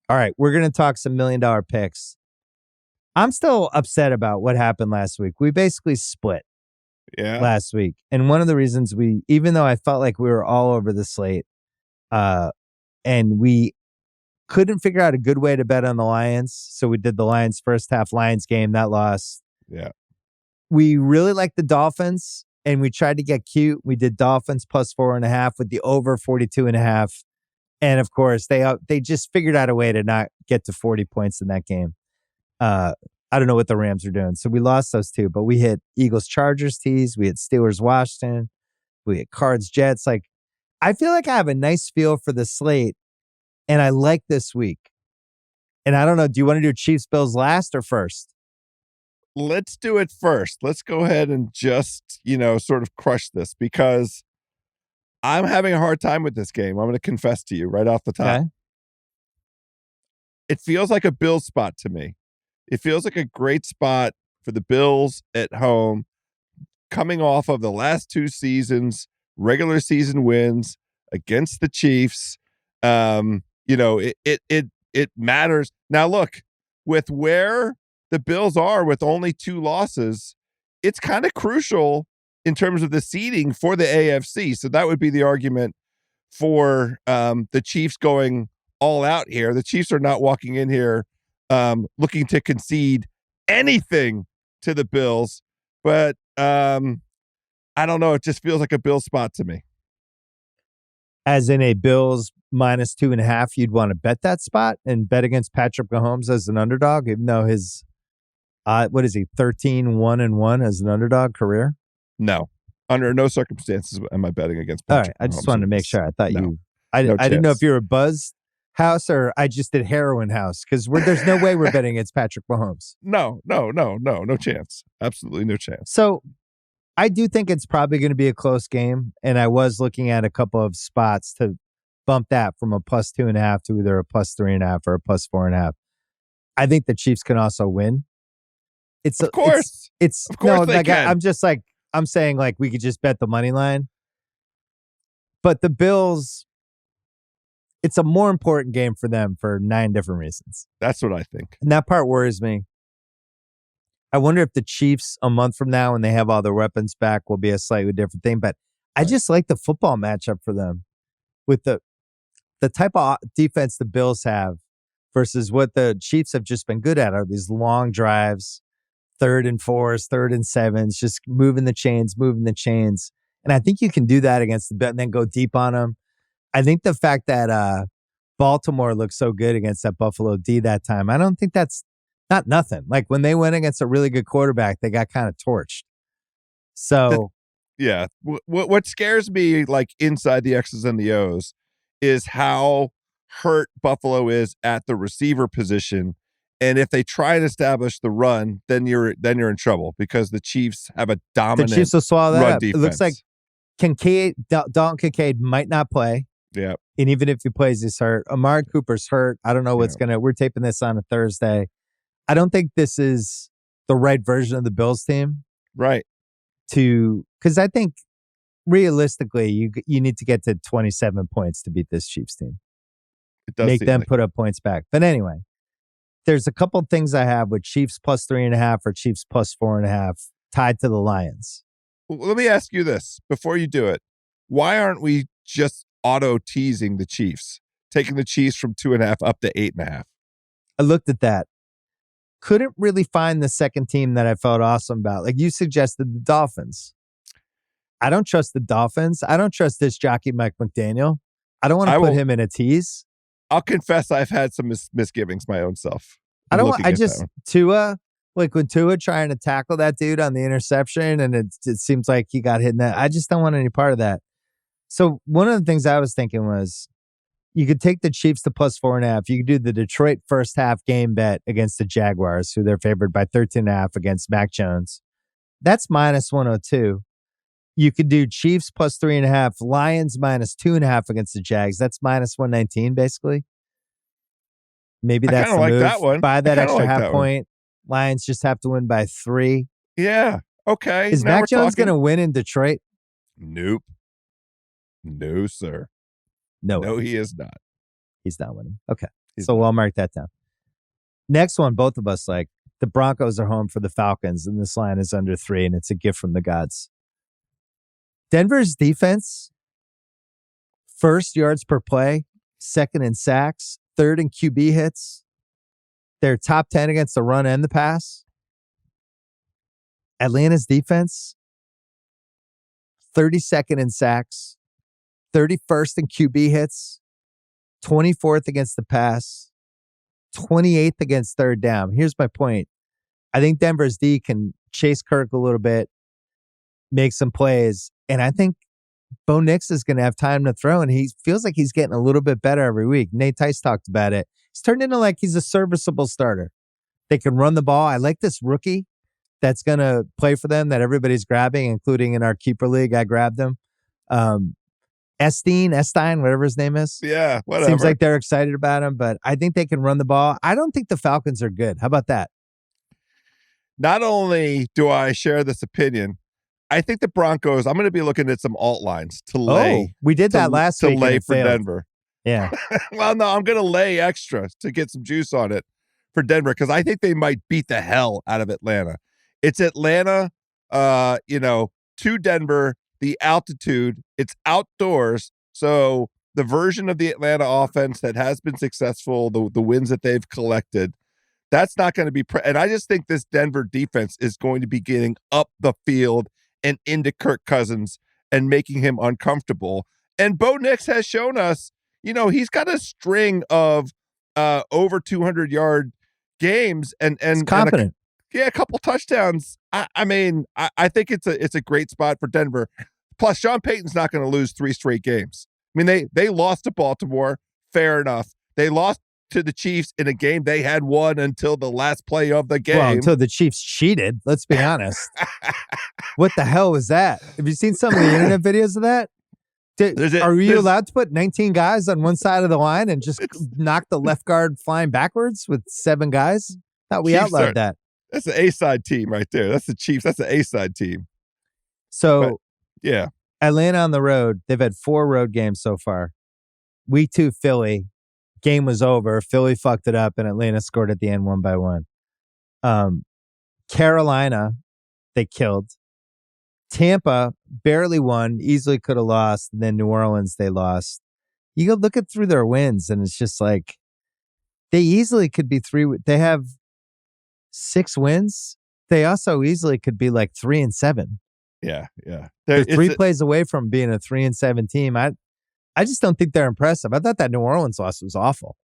All right, we're going to talk some $1 million picks. I'm still upset about what happened last week. We basically split Yeah. last week. And one of the reasons even though I felt like we were all over the slate, and we couldn't figure out a good way to bet on the Lions. So we did the Lions first half Lions game that lost. Yeah. We really liked the Dolphins and we tried to get cute. We did Dolphins plus 4.5 with the over 42.5. And of course they just figured out a way to not get to 40 points in that game. I don't know what the Rams are doing. So we lost those two, but we hit Eagles Chargers tees. We hit Steelers Washington. We hit Cards Jets. Like, I feel like I have a nice feel for the slate and I like this week. And I don't know, do you want to do Chiefs Bills last or first? Let's do it first. Let's go ahead and just, sort of crush this because I'm having a hard time with this game. I'm going to confess to you right off the top. Okay. It feels like a Bills spot to me. It feels like a great spot for the Bills at home, coming off of the last two seasons, regular season wins against the Chiefs. It matters. Now, look, with where the Bills are with only 2 losses, it's kind of crucial in terms of the seeding for the AFC. So that would be the argument for the Chiefs going all out here. The Chiefs are not walking in here looking to concede anything to the Bills, but I don't know. It just feels like a Bills spot to me. As in a Bills minus 2.5, you'd want to bet that spot and bet against Patrick Mahomes as an underdog, even though his, 13-1-1 as an underdog career? No, under no circumstances am I betting against Patrick All right, I just wanted to make sure. I thought I didn't know if you were a Buzz house or I just did heroin house because there's no way we're betting against Patrick Mahomes. No chance. Absolutely no chance. So I do think it's probably going to be a close game. And I was looking at a couple of spots to bump that from a plus 2.5 to either a plus 3.5 or a plus 4.5. I think the Chiefs can also win. Of course they can. I'm saying like we could just bet the money line. But the Bills, it's a more important game for them for 9 different reasons. That's what I think. And that part worries me. I wonder if the Chiefs a month from now when they have all their weapons back will be a slightly different thing. But I just like the football matchup for them with the type of defense the Bills have versus what the Chiefs have just been good at are these long drives, 3rd and 4s, 3rd and 7s, just moving the chains. And I think you can do that against the Bills and then go deep on them. I think the fact that Baltimore looked so good against that Buffalo D that time, I don't think that's not nothing. Like when they went against a really good quarterback, they got kind of torched. So, yeah, what scares me, like inside the X's and the O's, is how hurt Buffalo is at the receiver position. And if they try and establish the run, then you're in trouble because the Chiefs have a dominant the Chiefs will swallow that run up. defense. It looks like Dalton Kincaid might not play. Yeah. And even if he plays, he's hurt. Amari Cooper's hurt. I don't know what's we're taping this on a Thursday. I don't think this is the right version of the Bills team. Right. Because I think realistically, you need to get to 27 points to beat this Chiefs team. It does make them put up points back. But anyway, there's a couple of things I have with Chiefs plus 3.5 or Chiefs plus 4.5 tied to the Lions. Well, let me ask you this before you do it. Why aren't we just auto teasing the Chiefs, taking the Chiefs from 2.5 up to 8.5? I looked at that. Couldn't really find the second team that I felt awesome about. Like you suggested the Dolphins. I don't trust the Dolphins. I don't trust this jockey, Mike McDaniel. I don't want to put him in a tease. I'll confess I've had some misgivings my own self. Tua, like when Tua trying to tackle that dude on the interception and it seems like he got hit in that. I just don't want any part of that. So one of the things I was thinking was you could take the Chiefs to plus 4.5. You could do the Detroit first half game bet against the Jaguars, who they're favored by 13.5 against Mac Jones. That's minus 102. You could do Chiefs plus 3.5, Lions minus 2.5 against the Jags. That's minus 119, basically. Maybe that's the like move. That one. By that extra half point, Lions just have to win by 3. Yeah. Okay. Is Mac Jones going to win in Detroit? Nope. No, sir. No, he is not. He's not winning. Okay. So we'll mark that down. Next one, both of us like. The Broncos are home for the Falcons, and this line is under 3, and it's a gift from the gods. Denver's defense, first yards per play, second in sacks, third in QB hits. They're top 10 against the run and the pass. Atlanta's defense, 32nd in sacks, 31st in QB hits, 24th against the pass, 28th against third down. Here's my point. I think Denver's D can chase Kirk a little bit, make some plays, and I think Bo Nix is going to have time to throw, and he feels like he's getting a little bit better every week. Nate Tice talked about it. He's turned into like he's a serviceable starter. They can run the ball. I like this rookie that's going to play for them that everybody's grabbing, including in our keeper league. I grabbed him. Estine, whatever his name is. Yeah, whatever. Seems like they're excited about him, but I think they can run the ball. I don't think the Falcons are good. How about that? Not only do I share this opinion, I think the Broncos, I'm going to be looking at some alt lines to lay. Oh, we did that last week. To lay for Denver. Yeah. Well, no, I'm going to lay extra to get some juice on it for Denver because I think they might beat the hell out of Atlanta. It's Atlanta, to Denver, the altitude, it's outdoors. So the version of the Atlanta offense that has been successful, the wins that they've collected, that's not going to be and I just think this Denver defense is going to be getting up the field and into Kirk Cousins and making him uncomfortable. And Bo Nix has shown us, he's got a string of over 200-yard games and confident. A couple touchdowns. I think it's a great spot for Denver. Plus, Sean Payton's not going to lose 3 straight games. I mean, they lost to Baltimore. Fair enough. They lost to the Chiefs in a game they had won until the last play of the game. Well, until the Chiefs cheated. Let's be honest. What the hell was that? Have you seen some of the internet videos of that? Are you allowed to put 19 guys on one side of the line and just knock the left guard flying backwards with 7 guys? Thought we outlawed that. That's the A-side team right there. That's the Chiefs. That's the A-side team. So, yeah. Atlanta on the road. They've had 4 road games so far. Week 2, Philly. Game was over. Philly fucked it up, and Atlanta scored at the end 1-1. Carolina, they killed. Tampa barely won, easily could have lost. And then New Orleans, they lost. You go look at through their wins, and it's just like they easily could be 3. They have 6 wins. They also easily could be like 3-7. Yeah, yeah. They're 3 plays away from being a 3-7 team. I just don't think they're impressive. I thought that New Orleans loss was awful.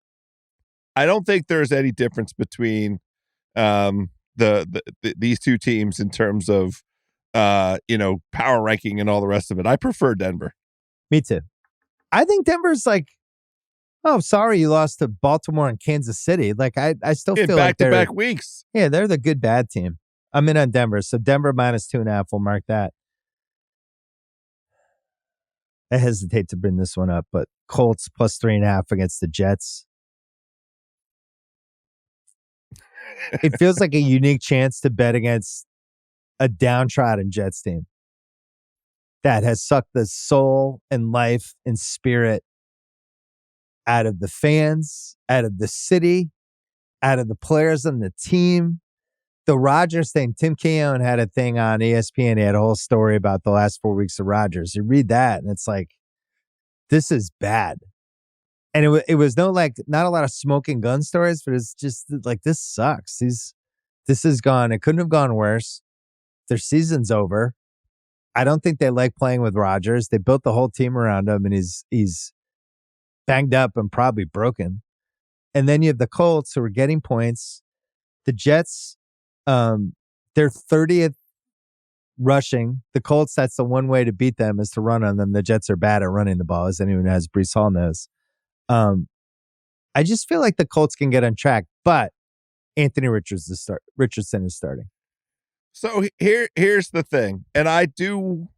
I don't think there's any difference between these two teams in terms of power ranking and all the rest of it. I prefer Denver. Me too. I think Denver's like, oh, sorry you lost to Baltimore and Kansas City. Like I still feel like they're back-to-back weeks. Yeah, they're the good bad team. I'm in on Denver, so Denver -2.5. We'll mark that. I hesitate to bring this one up, but Colts +3.5 against the Jets. It feels like a unique chance to bet against a downtrodden Jets team that has sucked the soul and life and spirit out of the fans, out of the city, out of the players on the team. The Rodgers thing, Tim Keown had a thing on ESPN. He had a whole story about the last 4 weeks of Rodgers. You read that, and it's like, this is bad. And it was not a lot of smoking gun stories, but it's just like, this sucks. This is gone. It couldn't have gone worse. Their season's over. I don't think they like playing with Rodgers. They built the whole team around him, and he's banged up and probably broken. And then you have the Colts who are getting points. The Jets, they're 30th rushing. The Colts, that's the one way to beat them is to run on them. The Jets are bad at running the ball, as anyone who has Breece Hall knows. I just feel like the Colts can get on track, but Anthony Richardson is starting. So here's the thing, and I do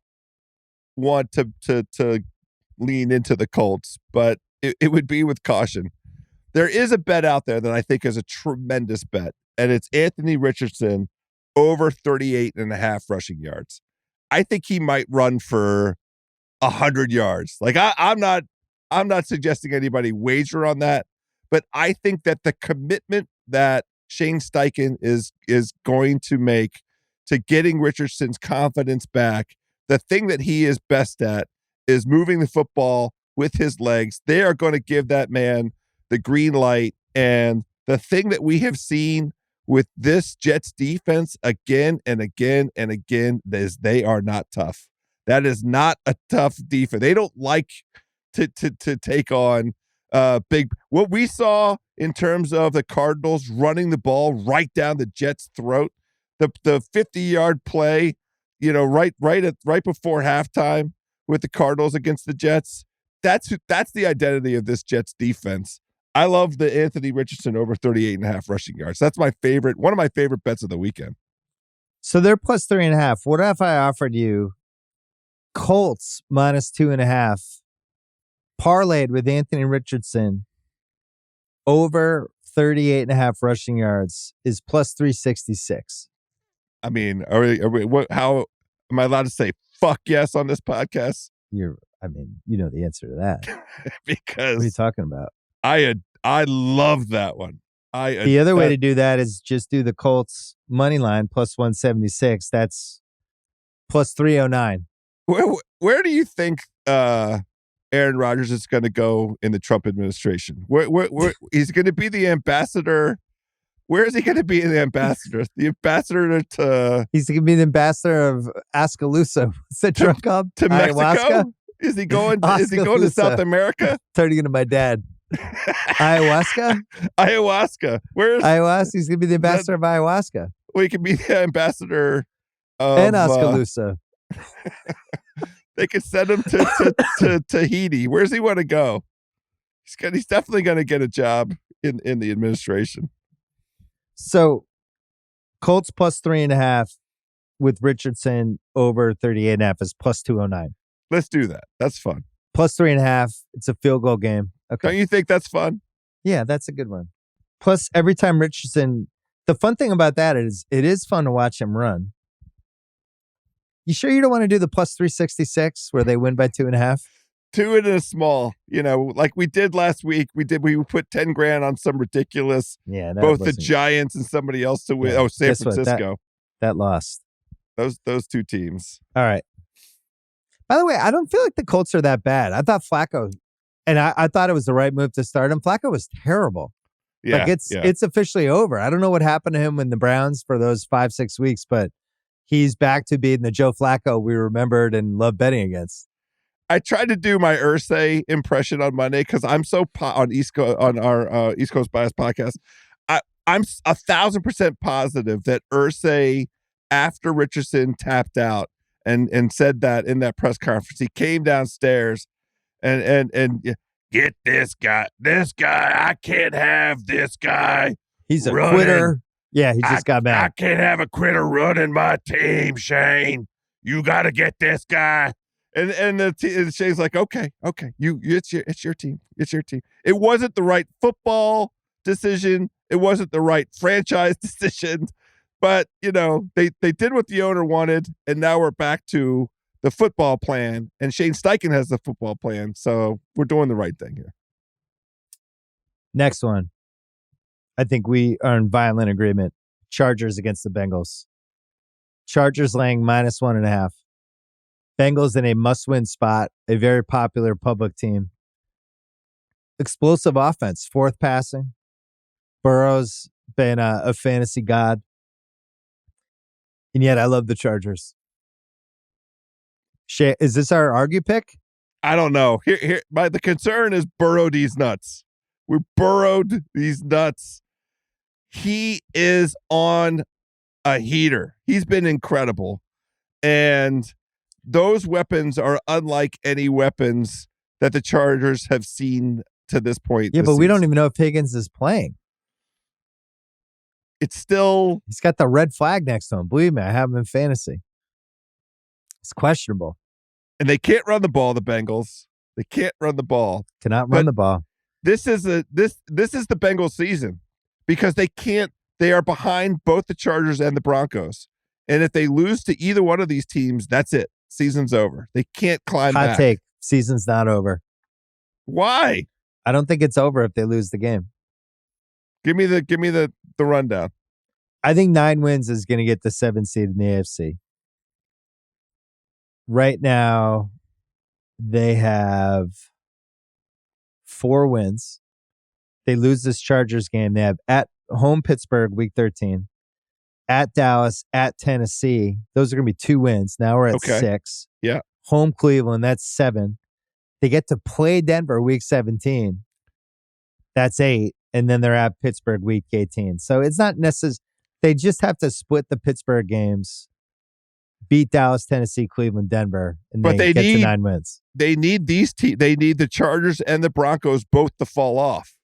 want to lean into the Colts, but it would be with caution. There is a bet out there that I think is a tremendous bet, and it's Anthony Richardson over 38.5 rushing yards. I think he might run for 100 yards. Like I'm not suggesting anybody wager on that, But I think that the commitment that Shane Steichen is going to make to getting Richardson's confidence back, the thing that he is best at is moving the football with his legs. They are going to give that man the green light. And the thing that we have seen with this Jets defense again and again and again is they are not tough. That is not a tough defense. They don't like to take on big. What we saw in terms of the Cardinals running the ball right down the Jets' throat, the 50-yard play, right before halftime with the Cardinals against the Jets. That's the identity of this Jets defense. I love the Anthony Richardson over 38.5 rushing yards. That's one of my favorite bets of the weekend. So they're plus 3.5. What if I offered you Colts minus 2.5, parlayed with Anthony Richardson over 38.5 rushing yards is plus 366. I mean, how am I allowed to say fuck yes on this podcast? You know the answer to that. Because what are you talking about? I love that one. The other way to do that is just do the Colts money line plus 176. That's plus 309. Where do you think Aaron Rodgers is going to go in the Trump administration? Where he's going to be the ambassador? Where is he going to be the ambassador? The ambassador to? He's going to be the ambassador of Oskaloosa. What's that drug called? To Mexico? Is he going? Is he going to South America? Turning into my dad. Ayahuasca. Where is ayahuasca? He's going to be the ambassador of ayahuasca. Well, he can be the ambassador of and Oskaloosa. They could send him to Tahiti. Where's he want to go? He's definitely going to get a job in the administration. So, Colts plus 3.5 with Richardson over 38.5 is plus 209. Let's do that. That's fun. Plus 3.5. It's a field goal game. Okay. Don't you think that's fun? Yeah, that's a good one. Plus, every time Richardson, the fun thing about that is it is fun to watch him run. You sure you don't want to do the plus 366 where they win by 2.5? 2 in a small, like we did last week. We put 10 grand on some ridiculous, both the Giants and somebody else to win. Yeah, San Francisco. That lost. Those two teams. All right. By the way, I don't feel like the Colts are that bad. I thought Flacco, and I thought it was the right move to start him. Flacco was terrible. Yeah, it's officially over. I don't know what happened to him in the Browns for those 5-6 weeks, but he's back to being the Joe Flacco we remembered and loved betting against. I tried to do my Irsay impression on Monday because I'm so on our East Coast Bias podcast. I'm 1,000% positive that Irsay, after Richardson tapped out and said that in that press conference, he came downstairs and get this guy. I can't have this guy. He's a quitter. Yeah, he just got mad. I can't have a quitter running my team, Shane. You got to get this guy. And Shane's like, okay, it's your team. It's your team. It wasn't the right football decision. It wasn't the right franchise decision. But, they did what the owner wanted, and now we're back to the football plan. And Shane Steichen has the football plan, so we're doing the right thing here. Next one. I think we are in violent agreement. Chargers against the Bengals. Chargers laying minus 1.5. Bengals in a must-win spot, a very popular public team. Explosive offense, fourth passing. Burrow's been a fantasy god. And yet I love the Chargers. Is this our argue pick? I don't know. The concern is Burrow these nuts. We burrowed these nuts. He is on a heater. He's been incredible. And those weapons are unlike any weapons that the Chargers have seen to this point. Yeah, but we don't even know if Higgins is playing. It's still... He's got the red flag next to him. Believe me, I have him in fantasy. It's questionable. And they can't run the ball, the Bengals. They can't run the ball. Cannot run the ball. This is the Bengals season because they are behind both the Chargers and the Broncos. And if they lose to either one of these teams, that's it. Season's over. They can't climb back. Hot take. Season's not over. Why? I don't think it's over if they lose the game. Give me the rundown. I think 9 wins is going to get the 7th seed in the AFC. Right now, they have 4 wins. They lose this Chargers game. They have at home Pittsburgh week 13, at Dallas, at Tennessee. Those are going to be 2 wins. Now we're at 6. Yeah. Home Cleveland, that's 7. They get to play Denver week 17. That's 8. And then they're at Pittsburgh week 18. So it's not necessary. They just have to split the Pittsburgh games, beat Dallas, Tennessee, Cleveland, Denver, and they get to 9 wins. They need these They need the Chargers and the Broncos both to fall off.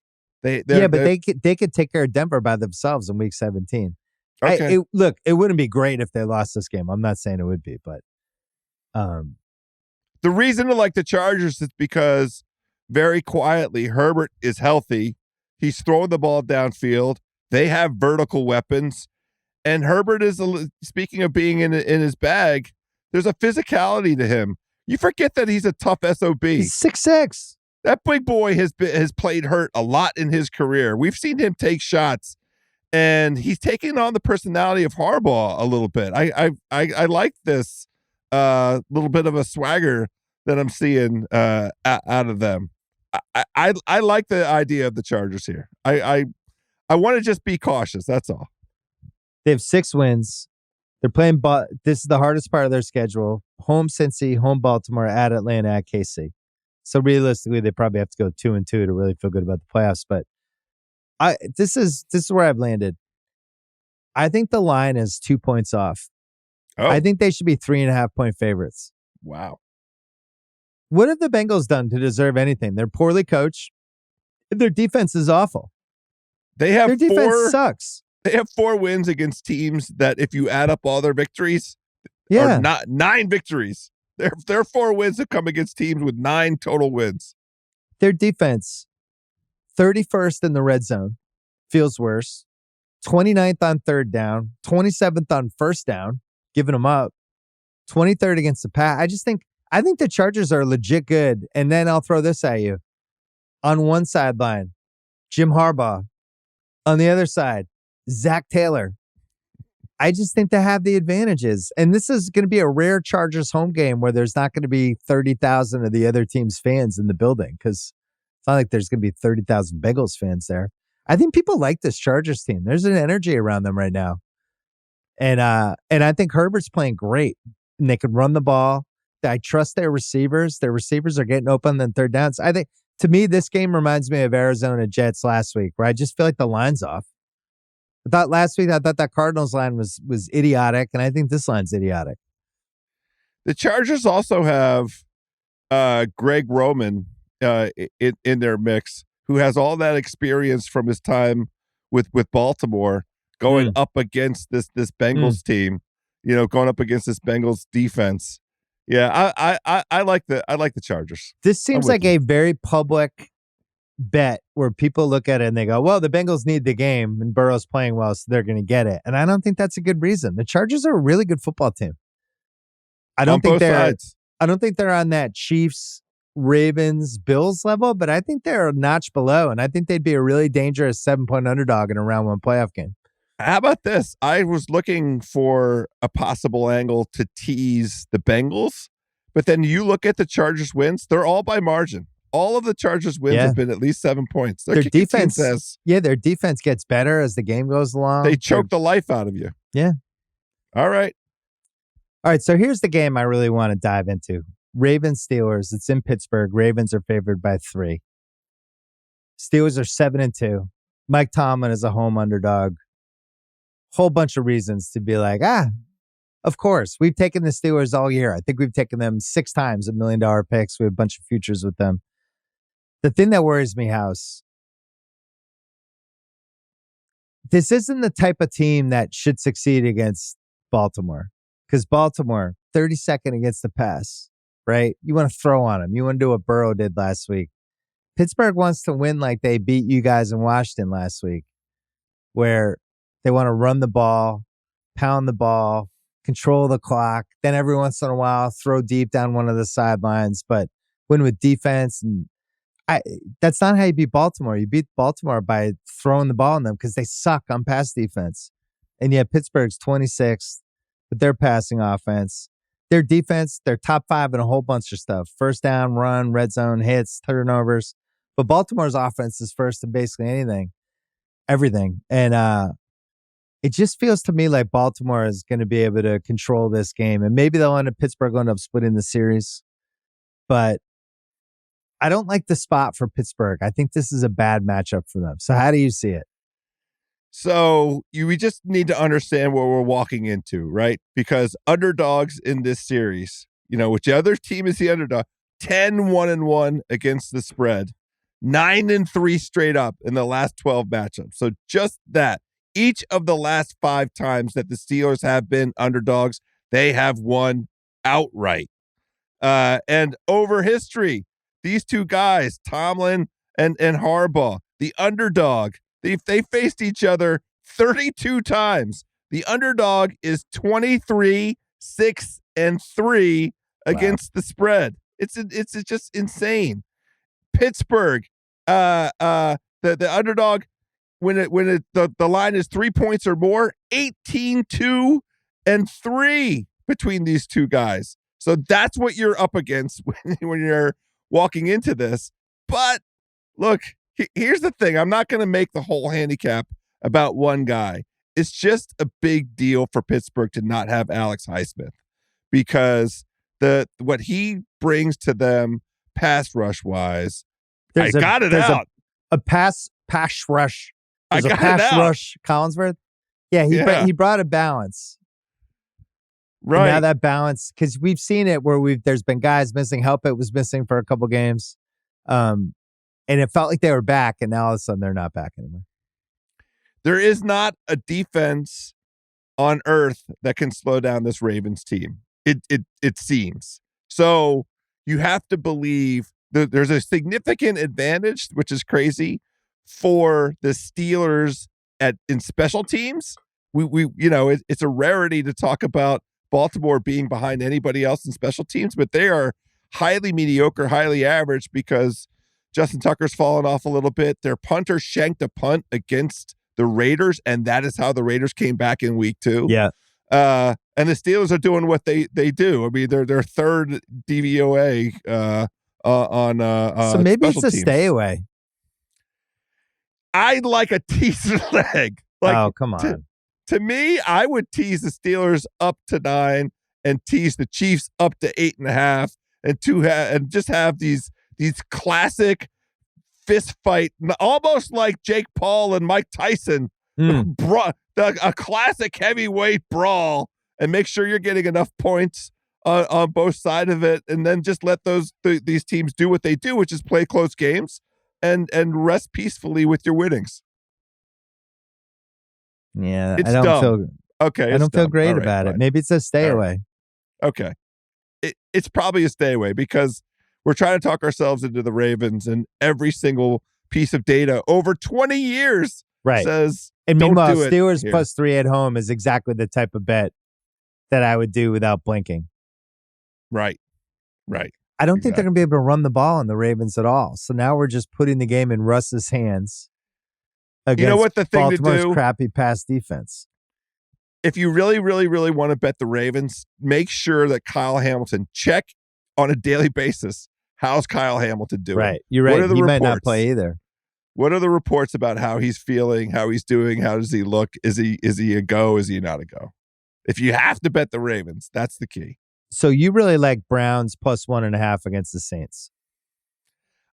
They could take care of Denver by themselves in week 17. Okay. It wouldn't be great if they lost this game. I'm not saying it would be, but the reason to like the Chargers is because very quietly Herbert is healthy. He's throwing the ball downfield. They have vertical weapons. And Herbert is, speaking of being in his bag, there's a physicality to him. You forget that he's a tough SOB. He's 6'6". That big boy has played hurt a lot in his career. We've seen him take shots, and he's taking on the personality of Harbaugh a little bit. I like this little bit of a swagger that I'm seeing out of them. I like the idea of the Chargers here. I want to just be cautious. That's all. They have 6 wins. They're playing. This is the hardest part of their schedule: home Cincy, home Baltimore, at Atlanta, at KC. So realistically, they probably have to go 2-2 to really feel good about the playoffs. But this is where I've landed. I think the line is 2 points off. Oh. I think they should be 3.5-point favorites. Wow. What have the Bengals done to deserve anything? They're poorly coached. Their defense is awful. Their defense sucks. They have 4 wins against teams that, if you add up all their victories, are not 9 victories. Their 4 wins have come against teams with 9 total wins. Their defense, 31st in the red zone, feels worse. 29th on third down, 27th on first down, giving them up. 23rd against the pass. I think the Chargers are legit good. And then I'll throw this at you. On one sideline, Jim Harbaugh. On the other side, Zach Taylor. I just think they have the advantages. And this is going to be a rare Chargers home game where there's not going to be 30,000 of the other team's fans in the building, because it's not like there's going to be 30,000 Bengals fans there. I think people like this Chargers team. There's an energy around them right now. And I think Herbert's playing great. And they can run the ball. I trust their receivers. Their receivers are getting open on third downs. I think, to me, this game reminds me of Arizona Jets last week, where I just feel like the line's off. I thought that Cardinals line was idiotic, and I think this line's idiotic. The Chargers also have Greg Roman in their mix, who has all that experience from his time with Baltimore, going up against this Bengals team, going up against this Bengals defense. Yeah, I like the Chargers. This seems like a very public bet where people look at it and they go, well, the Bengals need the game and Burrow's playing well, so they're going to get it. And I don't think that's a good reason. The Chargers are a really good football team. I don't think they're on that Chiefs, Ravens, Bills level, but I think they're a notch below, and I think they'd be a really dangerous 7-point underdog in a round 1 playoff game. How about this? I was looking for a possible angle to tease the Bengals, but then you look at the Chargers wins, they're all by margin. All of the Chargers wins have been at least 7 points. Their defense their defense gets better as the game goes along. They choke the life out of you. Yeah. All right. So here's the game I really want to dive into. Ravens Steelers. It's in Pittsburgh. Ravens are favored by 3. Steelers are 7-2. Mike Tomlin is a home underdog. Whole bunch of reasons to be like, of course. We've taken the Steelers all year. I think we've taken them 6 times $1 million picks. We have a bunch of futures with them. The thing that worries me, House, this isn't the type of team that should succeed against Baltimore, because Baltimore, 32nd against the pass, right? You want to throw on them. You want to do what Burrow did last week. Pittsburgh wants to win like they beat you guys in Washington last week, where they want to run the ball, pound the ball, control the clock, then every once in a while throw deep down one of the sidelines, but win with defense. And That's not how you beat Baltimore. You beat Baltimore by throwing the ball on them because they suck on pass defense. And yet Pittsburgh's 26th with their passing offense. Their defense, they're top 5 in a whole bunch of stuff. First down, run, red zone, hits, turnovers. But Baltimore's offense is first in basically everything. And it just feels to me like Baltimore is going to be able to control this game. And maybe Pittsburgh will end up splitting the series. But I don't like the spot for Pittsburgh. I think this is a bad matchup for them. So how do you see it? So we just need to understand what we're walking into, right? Because underdogs in this series, which other team is the underdog? 10-1-1 against the spread, 9-3 straight up in the last 12 matchups. So just that. Each of the last 5 times that the Steelers have been underdogs, they have won outright. And over history, these two guys, Tomlin and Harbaugh, the underdog, they faced each other 32 times. The underdog is 23-6-3 against the spread. It's just insane. Pittsburgh, the underdog, when the line is 3 points or more, 18-2-3 between these two guys. So that's what you're up against when you're walking into this. But look, here's the thing. I'm not going to make the whole handicap about one guy. It's just a big deal for Pittsburgh to not have Alex Highsmith because what he brings to them pass rush wise, I got it out. A pass rush. I got pass rush Collinsworth. Yeah, he brought a balance. Right. And now that balance, because we've seen it where there's been guys missing. Helpett was missing for a couple games. And it felt like they were back, and now all of a sudden they're not back anymore. There is not a defense on earth that can slow down this Ravens team. It seems. So you have to believe that there's a significant advantage, which is crazy, for the Steelers in special teams. It's a rarity to talk about Baltimore being behind anybody else in special teams, but they are highly mediocre, highly average because Justin Tucker's fallen off a little bit. Their punter shanked a punt against the Raiders, and that is how the Raiders came back in week 2. Yeah. And the Steelers are doing what they do. I mean, they're third DVOA on so maybe it's a teams. Stay away. I'd like a teaser leg. Oh, come on. To me, I would tease the Steelers up to 9 and tease the Chiefs up to 8.5 and just have these classic fist fight, almost like Jake Paul and Mike Tyson, a classic heavyweight brawl, and make sure you're getting enough points on both sides of it, and then just let these teams do what they do, which is play close games and rest peacefully with your winnings. Yeah, it's I don't dumb. feel okay. I don't feel great right, about fine. it. Maybe it's a stay away. Okay, it's probably a stay away because we're trying to talk ourselves into the Ravens, and every single piece of data over 20 years says. And meanwhile, don't do Steelers it plus 3 at home is exactly the type of bet that I would do without blinking. Right. I don't think they're going to be able to run the ball on the Ravens at all. So now we're just putting the game in Russ's hands against Baltimore's crappy pass defense. If you really, really, really want to bet the Ravens, make sure that Kyle Hamilton, check on a daily basis. How's Kyle Hamilton doing? Right. You're right. He might not play either. What are the reports about how he's feeling, how he's doing? How does he look? Is he a go? Is he not a go? If you have to bet the Ravens, that's the key. So you really like Browns plus 1.5 against the Saints.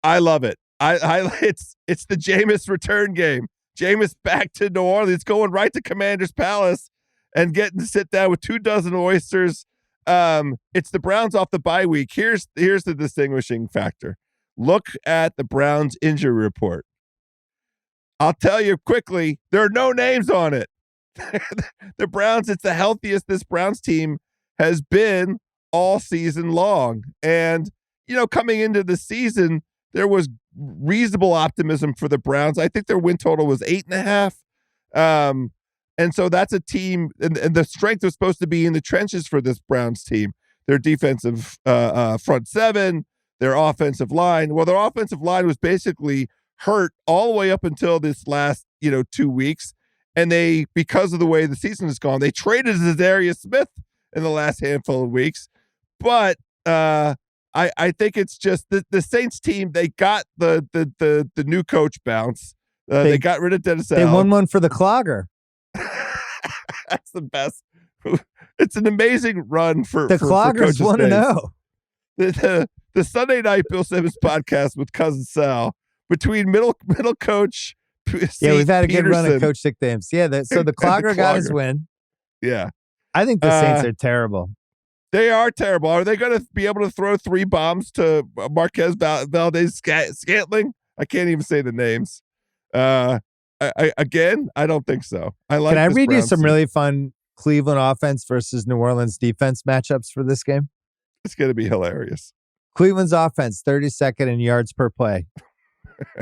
I love it. It's the Jameis return game. Jameis back to New Orleans, going right to Commander's Palace and getting to sit down with 24 oysters. It's the Browns off the bye week. Here's the distinguishing factor. Look at the Browns injury report. I'll tell you quickly, there are no names on it. The Browns, it's the healthiest this Browns team has been all season long. And, coming into the season, there was reasonable optimism for the Browns. I think their win total was 8.5. And so that's a team, and the strength was supposed to be in the trenches for this Browns team. Their defensive front seven, their offensive line. Well, their offensive line was basically hurt all the way up until this last, 2 weeks. And they, because of the way the season has gone, they traded Zadarius Smith in the last handful of weeks. But I think it's just the Saints team. They got the new coach bounce. They got rid of Dennis Allen. They won one for the clogger. That's the best. It's an amazing run for the Cloggers 1-0. The Sunday night Bill Simmons podcast with Cousin Sal between middle coach. Yeah, we've had a good run of coach nicknames. Yeah, so the Clogger got his win. Yeah, I think the Saints are terrible. They are terrible. Are they going to be able to throw 3 bombs to Marquez Valdez-Scantling? I can't even say the names. I don't think so. Can I read you some really fun Cleveland offense versus New Orleans defense matchups for this game? It's going to be hilarious. Cleveland's offense, 32nd in yards per play.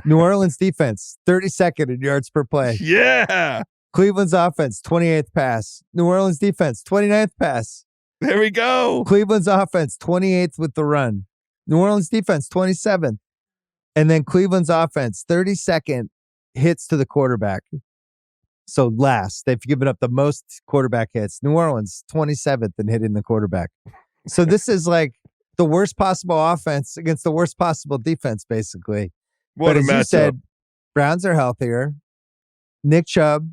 New Orleans defense, 32nd in yards per play. Yeah. Cleveland's offense, 28th pass. New Orleans defense, 29th pass. There we go. Cleveland's offense, 28th with the run. New Orleans defense, 27th. And then Cleveland's offense, 32nd hits to the quarterback. So last, they've given up the most quarterback hits. New Orleans, 27th in hitting the quarterback. So this is like the worst possible offense against the worst possible defense, basically. What but as you said, Browns are healthier. Nick Chubb,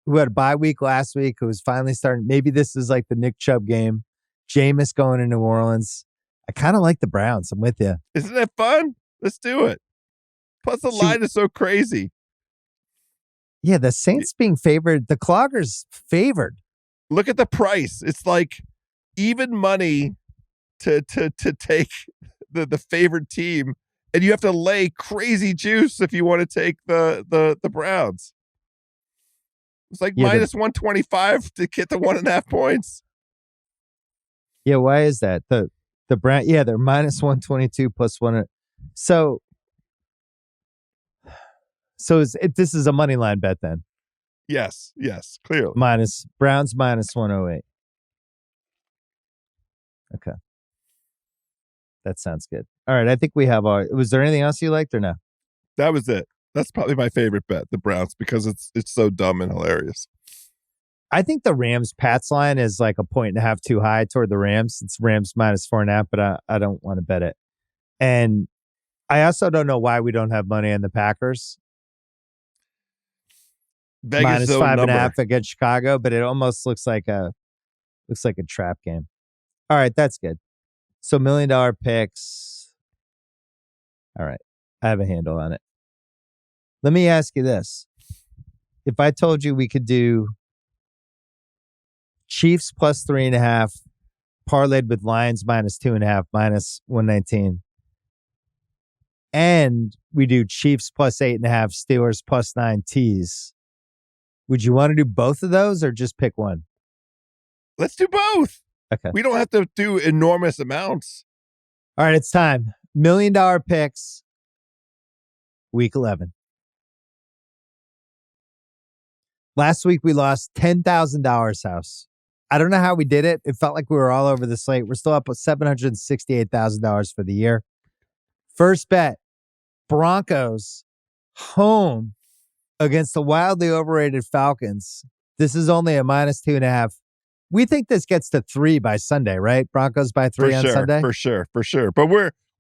who had a bye week last week, who was finally starting. Maybe this is like the Nick Chubb game. Jameis going to New Orleans. I kind of like the Browns. I'm with you. Isn't that fun? Let's do it. Plus the line is so crazy. Yeah, the Saints being favored. The Cloggers favored. Look at the price. It's like even money to take the favored team, and you have to lay crazy juice if you want to take the Browns. It's like minus 125 to get the 1.5 points. Yeah, why is that? The Browns, they're minus 122 plus 1. So this is a money line bet then? Yes, clearly. Browns minus 108. Okay. That sounds good. All right, I think we have our. Was there anything else you liked or no? That was it. That's probably my favorite bet, the Browns, because it's so dumb and hilarious. I think the Rams Pats line is like 1.5 too high toward the Rams. It's Rams minus 4.5, but I don't want to bet it. And I also don't know why we don't have money on the Packers. Vegas minus 5.5 against Chicago, but it almost looks like a trap game. All right, that's good. So $1 million picks. All right, I have a handle on it. Let me ask you this. If I told you we could do Chiefs plus 3.5, parlayed with Lions minus 2.5, minus 119, and we do Chiefs plus 8.5, Steelers plus 9 tees, would you want to do both of those or just pick one? Let's do both. Okay. We don't have to do enormous amounts. All right, it's time. $1 million picks, week 11. Last week, we lost $10,000, House. I don't know how we did it. It felt like we were all over the slate. We're still up with $768,000 for the year. First bet, Broncos home against the wildly overrated Falcons. This is only a minus 2.5. We think this gets to 3 by Sunday, right? Broncos by 3 on Sunday? For sure. But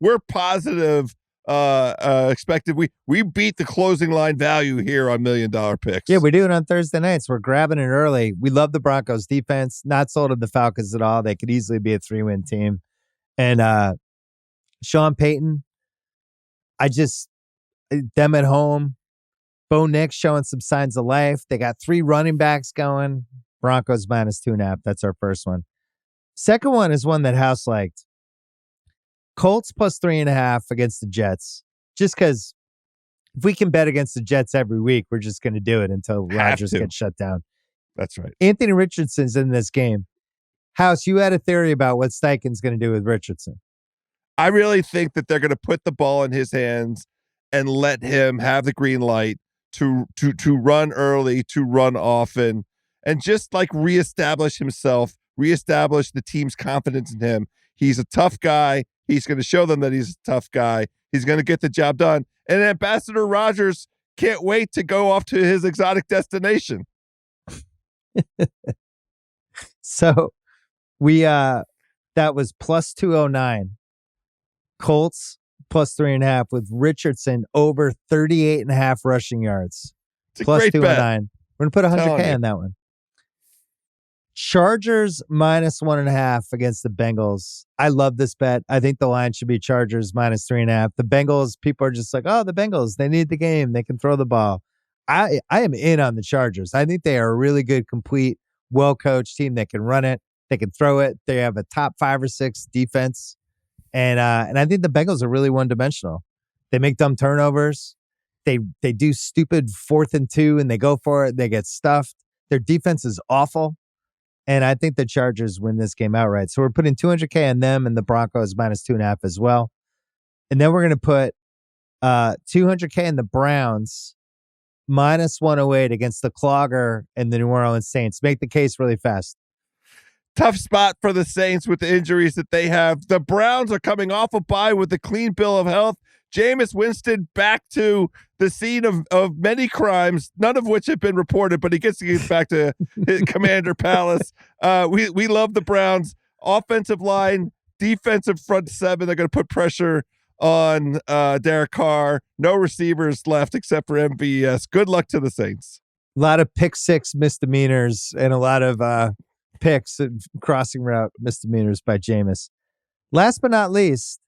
we're positive. Expected. We beat the closing line value here on $1 million picks. Yeah, we do it on Thursday nights. We're grabbing it early. We love the Broncos defense. Not sold on the Falcons at all. They could easily be a 3-win team. And Sean Payton, them at home. Bo Nix showing some signs of life. They got 3 running backs going. Broncos minus 2.5. That's our first one. Second one is one that House liked. Colts plus 3.5 against the Jets. Just because if we can bet against the Jets every week, we're just going to do it until Rodgers gets shut down. That's right. Anthony Richardson's in this game. House, you had a theory about what Steichen's going to do with Richardson. I really think that they're going to put the ball in his hands and let him have the green light to run early, to run often, and just like reestablish himself, reestablish the team's confidence in him. He's a tough guy. He's going to show them that he's a tough guy. He's going to get the job done. And Ambassador Rogers can't wait to go off to his exotic destination. So we that was plus 209. Colts plus 3.5 with Richardson over 38.5 rushing yards. It's a plus great 209. bet. We're gonna put 100K on that one. Chargers minus 1.5 against the Bengals. I love this bet. I think the line should be Chargers minus 3.5. The Bengals, people are just like, oh, the Bengals, they need the game. They can throw the ball. I am in on the Chargers. I think they are a really good, complete, well-coached team. They can run it. They can throw it. They have a top 5 or 6 defense. And I think the Bengals are really one-dimensional. They make dumb turnovers. They do stupid 4th and 2, and they go for it. They get stuffed. Their defense is awful. And I think the Chargers win this game outright. So we're putting 200K on them and the Broncos minus 2.5 as well. And then we're going to put 200K in the Browns minus 108 against the Clogger and the New Orleans Saints. Make the case really fast. Tough spot for the Saints with the injuries that they have. The Browns are coming off a bye with a clean bill of health. Jameis Winston back to the scene of many crimes, none of which have been reported, but he gets to get back to his Commander Palace. We love the Browns. Offensive line, defensive front 7. They're going to put pressure on Derek Carr. No receivers left except for MVS. Good luck to the Saints. A lot of pick 6 misdemeanors and a lot of picks and crossing route misdemeanors by Jameis. Last but not least,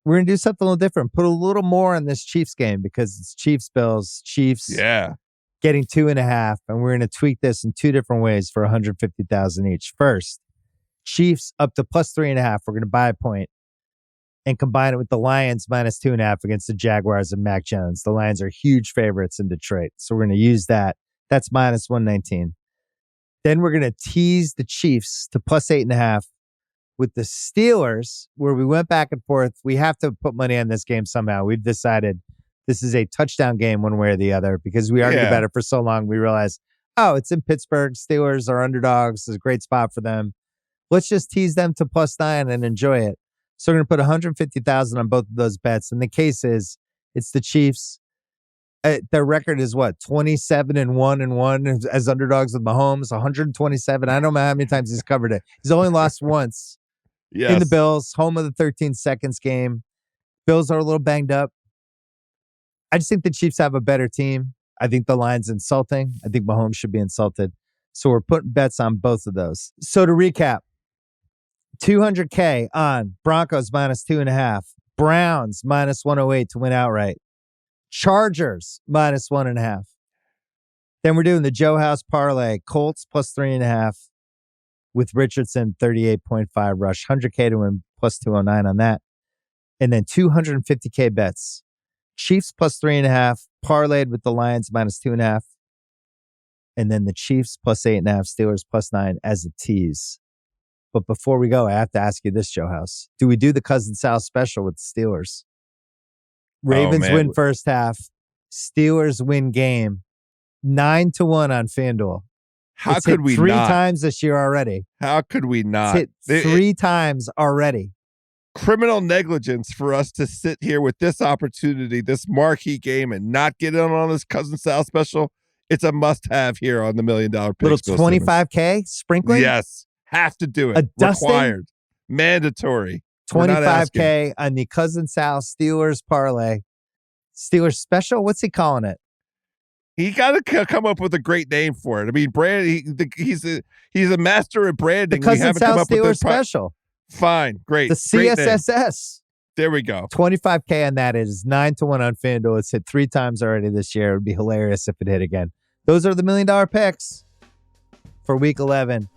we're going to do something a little different. Put a little more on this Chiefs game because it's Chiefs-Bills. Chiefs getting 2.5, and we're going to tweak this in 2 different ways for $150,000 each. First, Chiefs up to plus 3.5. We're going to buy a point and combine it with the Lions minus 2.5 against the Jaguars and Mac Jones. The Lions are huge favorites in Detroit, so we're going to use that. That's minus 119. Then we're going to tease the Chiefs to plus 8.5 with the Steelers, where we went back and forth. We have to put money on this game somehow. We've decided this is a touchdown game one way or the other because we argued about it for so long. We realized, oh, it's in Pittsburgh. Steelers are underdogs. It's a great spot for them. Let's just tease them to plus 9 and enjoy it. So we're going to put $150,000 on both of those bets. And the case is, it's the Chiefs. Their record is what? 27-1 as underdogs with Mahomes. 127. I don't know how many times he's covered it. He's only lost once. Yes. In the Bills, home of the 13 seconds game. Bills are a little banged up. I just think the Chiefs have a better team. I think the line's insulting. I think Mahomes should be insulted. So we're putting bets on both of those. So to recap, 200K on Broncos minus 2.5, Browns minus 108 to win outright, Chargers minus 1.5. Then we're doing the Joe House parlay, Colts plus 3.5 with Richardson 38.5 rush, 100K to win plus 209 on that. And then 250K bets, Chiefs plus 3.5, parlayed with the Lions minus 2.5. And then the Chiefs plus 8.5, Steelers plus 9 as a tease. But before we go, I have to ask you this, Joe House. Do we do the Cousin Sal special with the Steelers? Ravens win first half. Steelers win game. 9-1 on FanDuel. How could we not? 3 times this year already. How could we not? It's hit 3 times already. Criminal negligence for us to sit here with this opportunity, this marquee game, and not get in on this Cousin Sal special. It's a must-have here on the $1 Million Picks. Little 25K sprinkling? Yes. Have to do it. A dusting? Required. Mandatory. 25K on the Cousin Sal Steelers parlay. Steelers special? What's he calling it? He got to come up with a great name for it. I mean, he's a master at branding. The Cousin Sal Steelers special. Fine. Great. The CSSS. There we go. 25K on that. It is 9-1 on FanDuel. It's hit 3 times already this year. It would be hilarious if it hit again. Those are the $1 Million Picks for week 11.